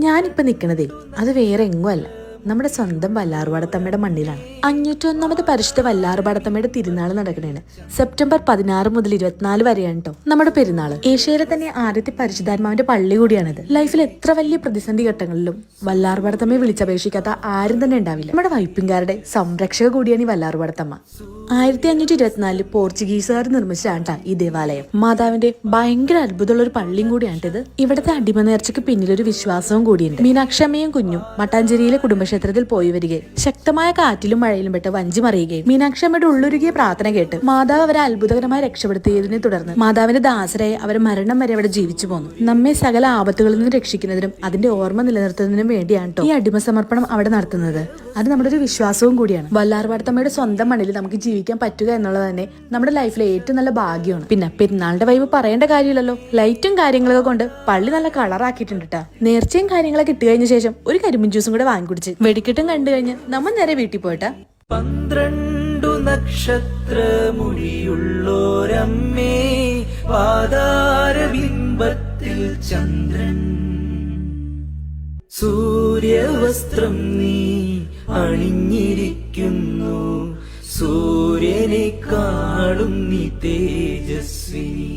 ഞാനിപ്പോ നിക്കണതേ അത് വേറെ എങ്ങും അല്ല, നമ്മുടെ സ്വന്തം വല്ലാർപാടത്തമ്മയുടെ മണ്ണിലാണ്. 501ാമത് പരിശുദ്ധ വല്ലാർപാടത്തമ്മയുടെ തിരുനാൾ നടക്കണേണ്. സെപ്റ്റംബർ 16 മുതൽ 24 വരെയാണ് കേട്ടോ നമ്മുടെ പെരുന്നാൾ. ഏഷ്യയിലെ തന്നെ ആദ്യത്തെ പരിശുദ്ധാത്മാവിന്റെ പള്ളി കൂടിയാണിത്. ലൈഫിൽ എത്ര വലിയ പ്രതിസന്ധി ഘട്ടങ്ങളിലും വല്ലാർപാടത്തമ്മയെ വിളിച്ചപേക്ഷിക്കാത്ത ആരും തന്നെ ഉണ്ടാവില്ല. നമ്മുടെ വൈപ്പിൻകാരുടെ സംരക്ഷക കൂടിയാണ് ഈ വല്ലാർപാടത്തമ്മ. 1524 പോർച്ചുഗീസുകാർ നിർമ്മിച്ചതാണ് ഈ ദേവാലയം. മാതാവിന്റെ ഭയങ്കര അത്ഭുതമുള്ള ഒരു പള്ളിയും കൂടിയാണിത്. ഇവിടുത്തെ അടിമ നേർച്ചയ്ക്ക് പിന്നിലൊരു വിശ്വാസവും കൂടിയുണ്ട്. മീനാക്ഷമ്മയും കുഞ്ഞും മട്ടാഞ്ചേരിയിലെ കുടുംബക്ഷേത്രത്തിൽ പോയി വരികയും ശക്തമായ കാറ്റിലും മഴയിലും പെട്ട് വഞ്ചി മറിയുകയും മീനാക്ഷമ്മയുടെ ഉള്ളൊരുകിയ പ്രാർത്ഥന കേട്ട് മാതാവ് അവരെ അത്ഭുതകരമായി രക്ഷപ്പെടുത്തിയതിനെ തുടർന്ന് മാതാവിന്റെ ദാസരായി അവർ മരണം വരെ അവിടെ ജീവിച്ചു പോന്നു. നമ്മെ സകല ആപത്തുകളിൽ നിന്ന് രക്ഷിക്കുന്നതിനും അതിന്റെ ഓർമ്മ നിലനിർത്തുന്നതിനും വേണ്ടിയാണ് കേട്ടോ ഈ അടിമ സമർപ്പണം അവിടെ നടത്തുന്നത്. അത് നമ്മുടെ ഒരു വിശ്വാസവും കൂടിയാണ്. വല്ലാർപാടത്തമ്മയുടെ സ്വന്തം മണ്ണിൽ നമുക്ക് ജീവിക്കാൻ പറ്റുക എന്നുള്ളത് തന്നെ നമ്മുടെ ലൈഫിലെ ഏറ്റവും നല്ല ഭാഗ്യമാണ്. പിന്നെ പെരുന്നാളിന്റെ വൈബ് പറയേണ്ട കാര്യമില്ലല്ലോ. ലൈറ്റും കാര്യങ്ങളൊക്കെ കൊണ്ട് പള്ളി നല്ല കളറാക്കിയിട്ടുണ്ട് കേട്ടോ. നേർച്ചയും കാര്യങ്ങളൊക്കെ ഇട്ട് കഴിഞ്ഞ ശേഷം ഒരു കരിമ്പിൻ ജ്യൂസും കൂടെ വാങ്ങിക്കുടിച്ച് വെടിക്കെട്ടും കണ്ടു കഴിഞ്ഞ് നമ്മൾ നേരെ വീട്ടിൽ പോയിട്ടാ. 12 നക്ഷത്രമുടിയുള്ളോരമ്മേ പാതാരബിംബത്തിൽ ചന്ദ്രൻ സൂര്യവസ്ത്രം നീ അണിഞ്ഞിരിക്കുന്നു സൂര്യനെക്കാളും നീ തേജസ്വിനി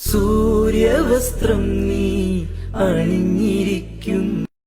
സൂര്യവസ്ത്രം നീ അണിഞ്ഞിരിക്കുന്നു.